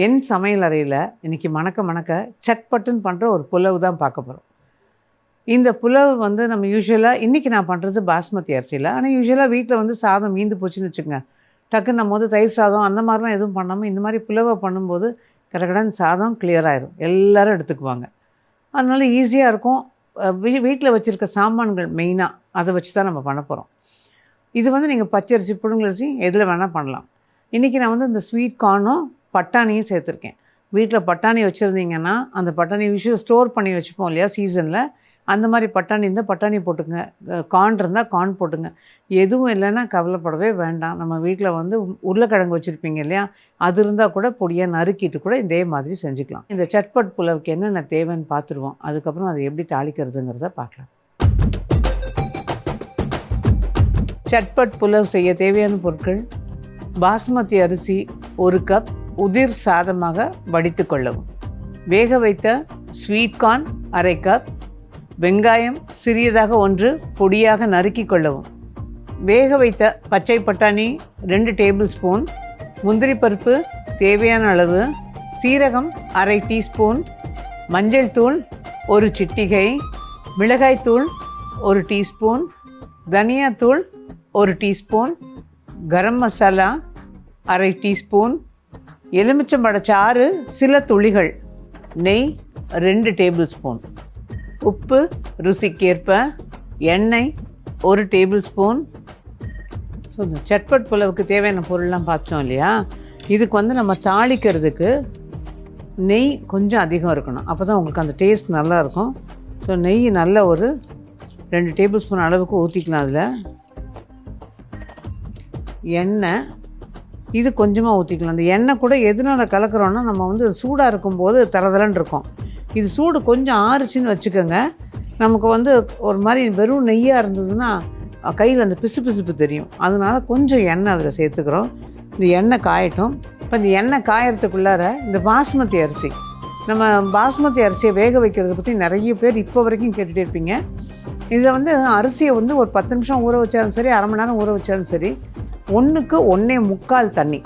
என் சமையல் அறையில் இன்றைக்கி மணக்க மணக்க சட்பட்டுன்னு பண்ணுற ஒரு புலவு தான் பார்க்க போகிறோம். இந்த புலவு வந்து நம்ம யூஸ்வலாக இன்றைக்கி நான் பண்ணுறது பாஸ்மதி அரிசியில். ஆனால் யூஸ்வலாக வீட்டில் வந்து சாதம் மீந்து போச்சுன்னு வச்சுக்கோங்க, டக்குன்னு நம்ம வந்து தயிர் சாதம் அந்த மாதிரிலாம் எதுவும் பண்ணாமல் இந்த மாதிரி புலவை பண்ணும்போது கடகடன்னு சாதம் கிளியர் ஆயிரும், எல்லோரும் எடுத்துக்குவாங்க. அதனால ஈஸியாக இருக்கும். வீட்டில் வச்சுருக்க சாமான்கள் மெயினாக அதை வச்சு தான் நம்ம பண்ண போகிறோம். இது வந்து நீங்கள் பச்சரிசி புழுங்கலரிசி எதில் வேணால் பண்ணலாம். இன்றைக்கி நான் வந்து இந்த ஸ்வீட் கார்னும் பட்டாணியும் சேர்த்துருக்கேன். வீட்டில் பட்டாணி வச்சுருந்தீங்கன்னா அந்த பட்டாணி யூஸ்வலாக ஸ்டோர் பண்ணி வச்சுப்போம் இல்லையா சீசனில், அந்த மாதிரி பட்டாணி இருந்தால் பட்டாணி போட்டுங்க, கார்ன் இருந்தால் கார்ன் போட்டுங்க. எதுவும் இல்லைன்னா கவலைப்படவே வேண்டாம். நம்ம வீட்டில் வந்து உருளைக்கிழங்கு வச்சுருப்பீங்க இல்லையா, அது இருந்தால் கூட பொடியாக நறுக்கிட்டு கூட இதே மாதிரி செஞ்சுக்கலாம். இந்த சட்பட் புலவுக்கு என்னென்ன தேவைன்னு பார்த்துருவோம். அதுக்கப்புறம் அதை எப்படி தாளிக்கிறதுங்கிறத பார்க்கலாம். சட்பட் புலவ் செய்ய தேவையான பொருட்கள்: பாஸ்மதி அரிசி 1 கப் உதிர் சாதமாக வடித்து கொள்ளவும், வேக வைத்த ஸ்வீட் கார்ன் 1/2 கப், வெங்காயம் சிறியதாக 1 பொடியாக நறுக்கி கொள்ளவும், வேக வைத்த பச்சை பட்டாணி 2 டேபிள் ஸ்பூன், முந்திரி பருப்பு தேவையான அளவு, சீரகம் 1/2 டீஸ்பூன், மஞ்சள் தூள் 1 சிட்டிகை, மிளகாய்த்தூள் 1 டீஸ்பூன், தனியாத்தூள் 1 டீஸ்பூன், கரம் மசாலா 1/2 டீஸ்பூன், எலுமிச்சம்பழச்சாறு சில துளிகள், நெய் 2 டேபிள் ஸ்பூன், உப்பு ருசிக்கேற்ப, எண்ணெய் 1 டேபிள் ஸ்பூன். ஸோ இந்த சட்பட் புலவுக்கு தேவையான பொருள்லாம் பார்த்தோம் இல்லையா. இதுக்கு வந்து நம்ம தாளிக்கிறதுக்கு நெய் கொஞ்சம் அதிகம் இருக்கணும், அப்போ தான் உங்களுக்கு அந்த டேஸ்ட் நல்லாயிருக்கும். ஸோ நெய் நல்ல ஒரு 2 டேபிள் ஸ்பூன் அளவுக்கு ஊற்றிக்கலாம். அதில் எண்ணெய் இது கொஞ்சமாக ஊற்றிக்கலாம். அந்த எண்ணெய் கூட எதனால் கலக்கிறோன்னா, நம்ம வந்து சூடாக இருக்கும்போது தரதலன்னு இருக்கும். இது சூடு கொஞ்சம் ஆறுச்சின்னு வச்சுக்கோங்க. நமக்கு வந்து ஒரு மாதிரி வெறும் நெய்யாக இருந்ததுன்னா கையில் அந்த பிசுபிசுப்பு தெரியும். அதனால் கொஞ்சம் எண்ணெய் அதில் சேர்த்துக்கிறோம். இந்த எண்ணெய் காயட்டும். இப்போ இந்த எண்ணெய் காயறதுக்குள்ளார இந்த பாஸ்மதி அரிசி, நம்ம பாஸ்மதி அரிசியை வேக வைக்கிறத பற்றி நிறைய பேர் இப்போ வரைக்கும் கேட்டுகிட்டே இருப்பீங்க. இதில் வந்து அரிசியை வந்து ஒரு 10 நிமிஷம் ஊற வச்சாலும் சரி, அரை மணி நேரம் ஊற வச்சாலும் சரி, 1க்கு 1.25 தண்ணி.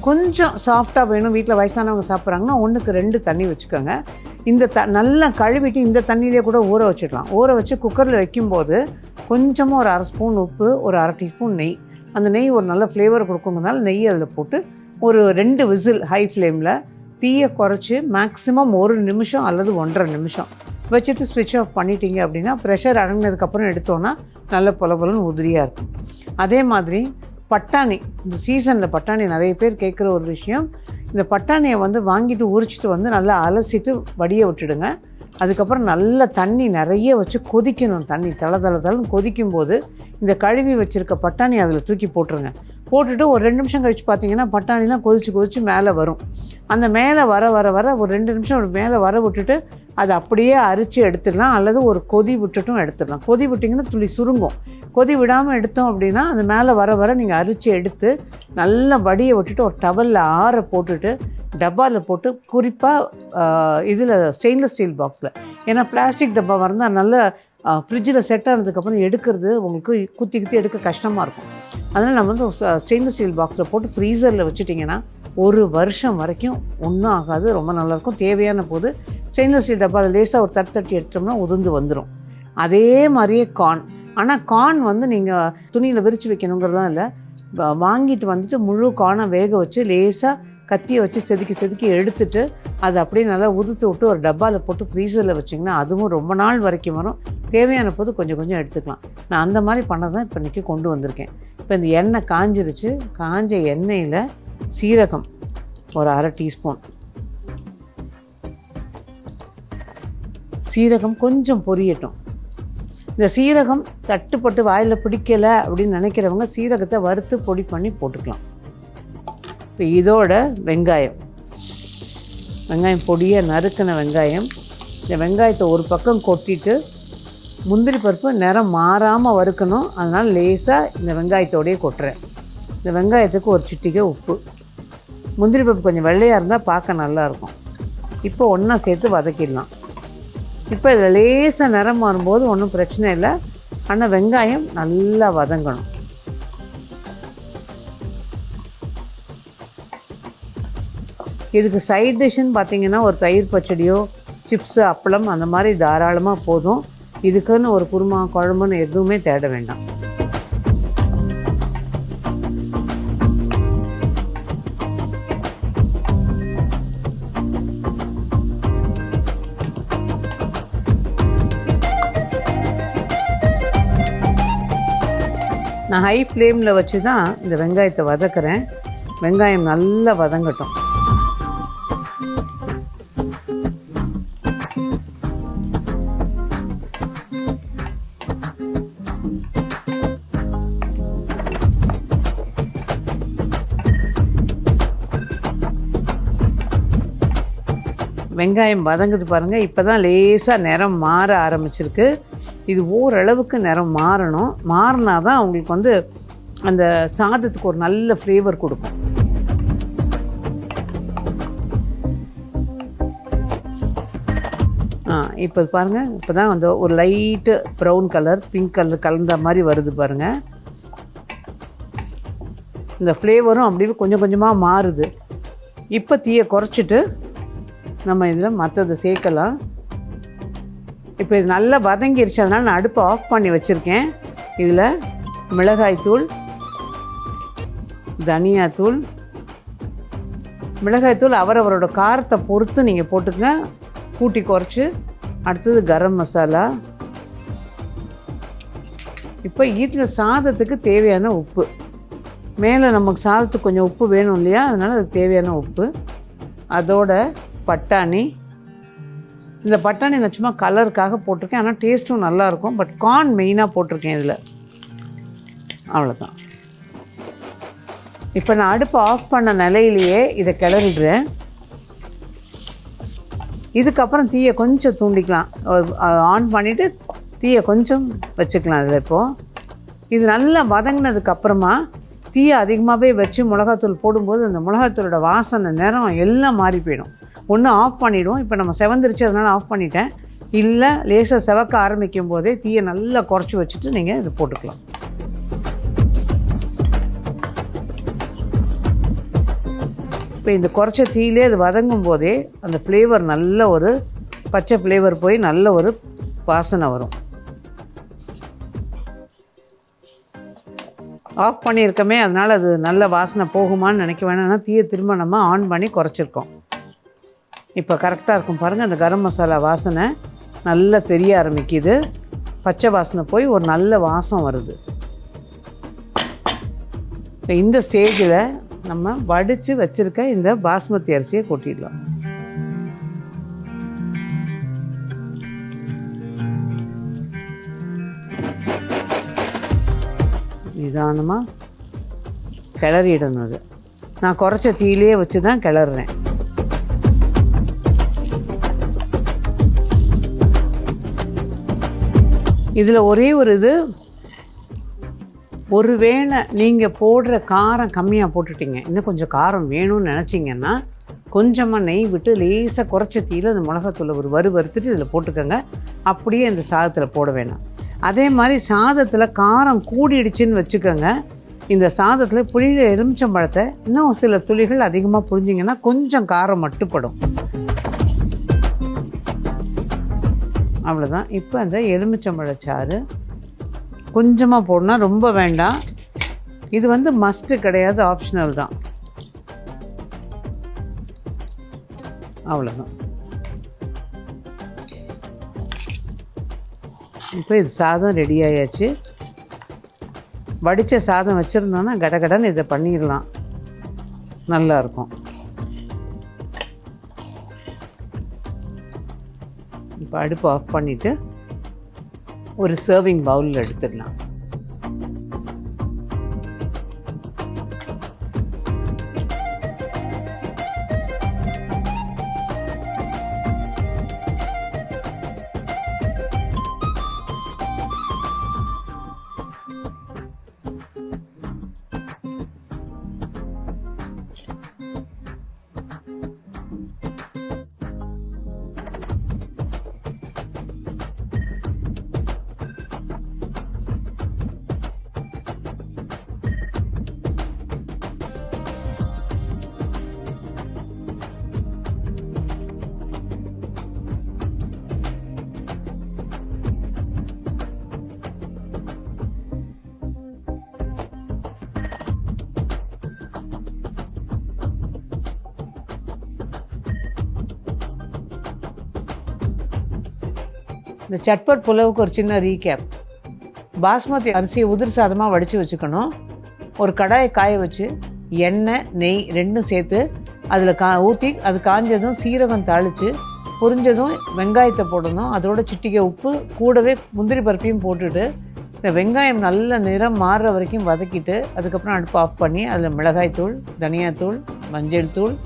கொஞ்சம் சாஃப்டாக வேணும், வீட்டில் வயசானவங்க சாப்பிட்றாங்கன்னா 1க்கு 2 தண்ணி வச்சுக்கோங்க. இந்த நல்லா கழுவிட்டு இந்த தண்ணியிலே கூட ஊற வச்சுக்கலாம். ஊற வச்சு குக்கரில் வைக்கும்போது கொஞ்சமாக ஒரு 1/2 ஸ்பூன் உப்பு, ஒரு 1/2 டீஸ்பூன் நெய், அந்த நெய் ஒரு நல்ல ஃப்ளேவர் கொடுக்குங்கிறதுனால நெய் அதில் போட்டு ஒரு 2 விசில் ஹை ஃப்ளேமில் தீயை குறைச்சி மேக்ஸிமம் 1 நிமிஷம் அல்லது 1.5 நிமிஷம் வச்சுட்டு ஸ்விட்ச் ஆஃப் பண்ணிட்டீங்க அப்படின்னா ப்ரெஷர் அடங்கினதுக்கப்புறம் எடுத்தோன்னா நல்ல பொலன்னு உதிரியாக இருக்கும். அதே மாதிரி பட்டாணி, இந்த சீசனில் பட்டாணி நிறைய பேர் கேட்குற ஒரு விஷயம். இந்த பட்டாணியை வந்து வாங்கிட்டு உரிச்சிட்டு வந்து நல்லா அலசிட்டு வடிய விட்டுடுங்க. அதுக்கப்புறம் நல்ல தண்ணி நிறைய வச்சு கொதிக்கணும். தண்ணி தளன்னு கொதிக்கும்போது இந்த கழுவி வச்சுருக்க பட்டாணி அதில் தூக்கி போட்டுருங்க. போட்டுட்டு ஒரு 2 நிமிஷம் கழித்து பார்த்தீங்கன்னா பட்டாணிலாம் கொதித்து மேலே வரும். அந்த மேலே வர ஒரு 2 நிமிஷம் மேலே வர விட்டுட்டு அதை அப்படியே அரித்து எடுத்துடலாம், அல்லது ஒரு கொதி விட்டுட்டும் எடுத்துடலாம். கொதி விட்டிங்கன்னா துளி சுருங்கும். கொதி விடாமல் எடுத்தோம் அப்படின்னா அந்த மேலே வர நீங்கள் அரித்து எடுத்து நல்லா வடியை விட்டுட்டு ஒரு டவலில் ஆற போட்டுட்டு டப்பாவில் போட்டு, குறிப்பாக இதில் ஸ்டெயின்லெஸ் ஸ்டீல் பாக்ஸில், ஏன்னா பிளாஸ்டிக் டப்பா இருந்தால் நல்ல ஃப்ரிட்ஜில் செட் ஆனதுக்கப்புறம் எடுக்கிறது உங்களுக்கு குத்தி எடுக்க கஷ்டமாக இருக்கும். அதனால் நம்ம வந்து ஸ்டெயின்லெஸ் ஸ்டீல் பாக்ஸில் போட்டு ஃப்ரீசரில் வச்சுட்டிங்கன்னா 1 வருஷம் வரைக்கும் ஒன்றும் ஆகாது, ரொம்ப நல்லாயிருக்கும். தேவையான போது ஸ்டெயின்லெஸ் ஸ்டீல் டப்பாவில் லேசாக ஒரு தட்டி எடுத்தோம்னா உதிர்ந்து வந்துடும். அதே மாதிரியே கார்ன், ஆனால் கார்ன் வந்து நீங்கள் துணியில் விரித்து வைக்கணுங்கிறதுலாம் இல்லை. வாங்கிட்டு வந்துட்டு முழு கார்னை வேக வச்சு லேசாக கத்தியை வச்சு செதுக்கி எடுத்துட்டு அதை அப்படியே நல்லா உதுத்து விட்டு ஒரு டப்பாவில் போட்டு ஃப்ரீசரில் வச்சிங்கன்னா அதுவும் ரொம்ப நாள் வரைக்கும் வரும். தேவையான போது கொஞ்சம் எடுத்துக்கலாம். நான் அந்த மாதிரி பண்ண தான் இப்போ இன்றைக்கி கொண்டு வந்திருக்கேன். இப்போ இந்த எண்ணெய் காஞ்சிருச்சு. காஞ்ச எண்ணெயில் சீரகம் ஒரு 1/2 டீஸ்பூன், சீரகம் கொஞ்சம் பொரியட்டும். இந்த சீரகம் தட்டுப்பட்டு வாயில் பிடிக்கலை அப்படின்னு நினைக்கிறவங்க சீரகத்தை வறுத்து பொடி பண்ணி போட்டுக்கலாம். இப்போ இதோட வெங்காயம் பொடியாக நறுக்கின வெங்காயம், இந்த வெங்காயத்தை ஒரு பக்கம் கொட்டிட்டு முந்திரி பருப்பு நிறம் மாறாமல் வறுக்கணும். அதனால் லேசாக இந்த வெங்காயத்தோடையே கொட்டுறேன். இந்த வெங்காயத்துக்கு ஒரு சிட்டிகை உப்பு. முந்திரி பருப்பு கொஞ்சம் வெள்ளையாக இருந்தால் பார்க்க நல்லாயிருக்கும். இப்போ ஒன்றா சேர்த்து வதக்கிடலாம். இப்போ இதில் லேசாக நிறம் மாறும்போது ஒன்றும் பிரச்சனை இல்லை, ஆனால் வெங்காயம் நல்லா வதங்கணும். இதுக்கு சைட் டிஷ்ஷுன்னு பார்த்தீங்கன்னா ஒரு தயிர் பச்சடியோ சிப்ஸு அப்பளம் அந்த மாதிரி தாராளமாக போதும். இதுக்குன்னு ஒரு குருமா குழம்புன்னு எதுவுமே தேட வேண்டாம். நான் ஹை ஃப்ளேமில் வச்சு தான் இந்த வெங்காயத்தை வதக்குறேன். வெங்காயம் நல்லா வதங்கட்டும். வெங்காயம் வதங்குது பாருங்கள். இப்போ தான் லேசாக நிறம் மாற ஆரம்பிச்சிருக்கு. இது ஓரளவுக்கு நிறம் மாறணும். மாறினா தான் அவங்களுக்கு வந்து அந்த சாதத்துக்கு ஒரு நல்ல ஃப்ளேவர் கொடுக்கும். இப்போ பாருங்கள், இப்போ தான் வந்து ஒரு light brown colour pink colour கலந்த மாதிரி வருது பாருங்கள். இந்த ஃப்ளேவரும் அப்படியே கொஞ்சம் கொஞ்சமாக மாறுது. இப்போ தீயை குறைச்சிட்டு நம்ம இதில் மற்றதை சேர்க்கலாம். இப்போ இது நல்லா வதங்கிருச்சு, அதனால் நான் அடுப்பை ஆஃப் பண்ணி வச்சுருக்கேன். இதில் மிளகாய்த்தூள், தனியாத்தூள், மிளகாய்த்தூள் அவரவரோட காரத்தை பொறுத்து நீங்கள் போட்டுக்கங்க, கூட்டி குறைச்சி. அடுத்தது கரம் மசாலா. இப்போ இதில் சாதத்துக்கு தேவையான உப்பு, மேலே நமக்கு சாதத்துக்கு கொஞ்சம் உப்பு வேணும் இல்லையா, அதனால் அதுக்கு தேவையான உப்பு. அதோட பட்டாணி. இந்த பட்டாணி நான் சும்மா கலருக்காக போட்டிருக்கேன், ஆனால் டேஸ்ட்டும் நல்லாயிருக்கும். பட் கார்ன் மெயினாக போட்டிருக்கேன் இதில். அவ்வளோதான். இப்போ நான் அடுப்பை ஆஃப் பண்ண நிலையிலேயே இதை கிளறிடுறேன். இதுக்கப்புறம் தீயை கொஞ்சம் தூண்டிக்கலாம். ஆன் பண்ணிவிட்டு தீயை கொஞ்சம் வச்சுக்கலாம் இதில். இப்போது இது நல்லா வதங்கினதுக்கப்புறமா தீயை அதிகமாகவே வச்சு மிளகாத்தூள் போடும்போது அந்த மிளகாத்தூளோட வாசனை, நிறம் எல்லாம் மாறி போயிடும். ஒன்று ஆஃப் பண்ணிவிடுவோம். இப்போ நம்ம செவந்துருச்சு, அதனால் ஆஃப் பண்ணிட்டேன். இல்லை லேசாக செவக்க ஆரம்பிக்கும் போதே தீயை நல்லா குறைச்சி வச்சுட்டு நீங்கள் இது போட்டுக்கலாம். இப்போ இந்த குறைச்ச தீயிலே அது வதங்கும் போதே அந்த ஃப்ளேவர் நல்ல ஒரு பச்சை ஃப்ளேவர் போய் நல்ல ஒரு வாசனை வரும். ஆஃப் பண்ணியிருக்கமே, அதனால் அது நல்ல வாசனை போகுமான்னு நினைக்க வேணாம்னா தீயை திரும்ப நம்ம ஆன் பண்ணி குறைச்சிருக்கோம். இப்போ கரெக்டாக இருக்கும் பாருங்கள். அந்த கரம் மசாலா வாசனை நல்லா தெரிய ஆரம்பிக்குது. பச்சை வாசனை போய் ஒரு நல்ல வாசம் வருது. இப்போ இந்த ஸ்டேஜில் நம்ம வடித்து வச்சுருக்க இந்த பாஸ்மதி அரிசியை கொட்டிடலாம். நிதானமாக கிளறிடணும். அது நான் குறைச்ச தீயிலே வச்சு தான் கிளறுறேன். இதில் ஒரே ஒரு இது, ஒருவேளை நீங்கள் போடுற காரம் கம்மியாக போட்டுட்டீங்க, இன்னும் கொஞ்சம் காரம் வேணும்னு நினச்சிங்கன்னா கொஞ்சமாக நெய் விட்டு லேசாக குறைச்ச தீயில் அந்த மிளகாத்தூளை ஒரு வறுத்துட்டு இதில் போட்டுக்கோங்க. அப்படியே இந்த சாதத்தில் போட வேணாம். அதே மாதிரி சாதத்தில் காரம் கூடிடுச்சுன்னு வச்சுக்கோங்க. இந்த சாதத்தில் புளியில எலுமிச்சம்பழத்தை இன்னும் சில துளிகள் அதிகமாக புழிஞ்சிங்கன்னா கொஞ்சம் காரம் மட்டுப்படும். அவ்வளோதான். இப்போ அந்த எலுமிச்சம்பழச்சாறு கொஞ்சமாக போடணும், ரொம்ப வேண்டாம். இது வந்து மஸ்ட்டு கிடையாது, ஆப்ஷனல் தான். அவ்வளோதான். இப்போ இது சாதம் ரெடி ஆயாச்சு. வடித்த சாதம் வச்சுருந்தோன்னா கடகடன்னு இதை பண்ணிடலாம், நல்லாயிருக்கும். இப்போ அடுப்பு ஆஃப் பண்ணிவிட்டு ஒரு சர்விங் பவுலில் எடுத்துடலாம். இந்த சட்பட் புலாவுக்கு ஒரு சின்ன ரீகேப். பாஸ்மதி அரிசியை உதிர் சாதமாக வடித்து வச்சுக்கணும். ஒரு கடாயை காய வச்சு எண்ணெய் நெய் ரெண்டும் சேர்த்து அதில் ஊற்றி அது காஞ்சதும் சீரகம் தாளித்து பொரிஞ்சதும் வெங்காயத்தை போடணும். அதோட சிட்டிகை உப்பு, கூடவே முந்திரி பருப்பையும் போட்டுட்டு இந்த வெங்காயம் நல்ல நிறம் மாறுற வரைக்கும் வதக்கிட்டு அதுக்கப்புறம் அடுப்பு ஆஃப் பண்ணி அதில் மிளகாய்த்தூள், தனியாத்தூள், மஞ்சள் தூள்,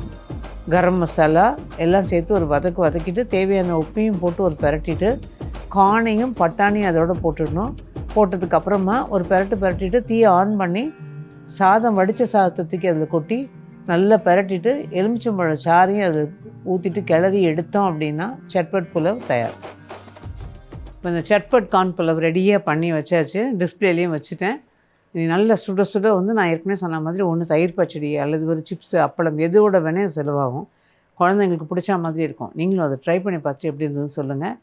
கரம் மசாலா எல்லாம் சேர்த்து ஒரு வதக்கிட்டு தேவையான உப்பையும் போட்டு ஒரு பெரட்டிட்டு காணையும் பட்டாணியும் அதோட போட்டுடணும். போட்டதுக்கப்புறமா ஒரு பெரட்டிட்டு தீயை ஆன் பண்ணி சாதம் வடித்த சாதத்தை தூக்கி அதில் கொட்டி நல்லா பெரட்டிட்டு எலுமிச்சம்பழம் சாறையும் அதில் ஊற்றிட்டு கிளறி எடுத்தோம் அப்படின்னா சட்பட் புலாவ் தயார். இப்போ இந்த சட்பட் கார்ன் புலாவ் ரெடியாக பண்ணி வச்சாச்சு. டிஸ்பிளேலையும் வச்சுட்டேன். இது நல்ல சுட சுட வந்து நான் ஏற்கனவே சொன்ன மாதிரி ஒன்று தயிர் பச்சடி அல்லது ஒரு சிப்ஸு, அப்பளம் எதோட வேணால் செலவாகும். குழந்தைங்களுக்கு பிடிச்ச மாதிரி இருக்கும். நீங்களும் அதை ட்ரை பண்ணி பார்த்து எப்படி இருந்ததுன்னு சொல்லுங்கள்.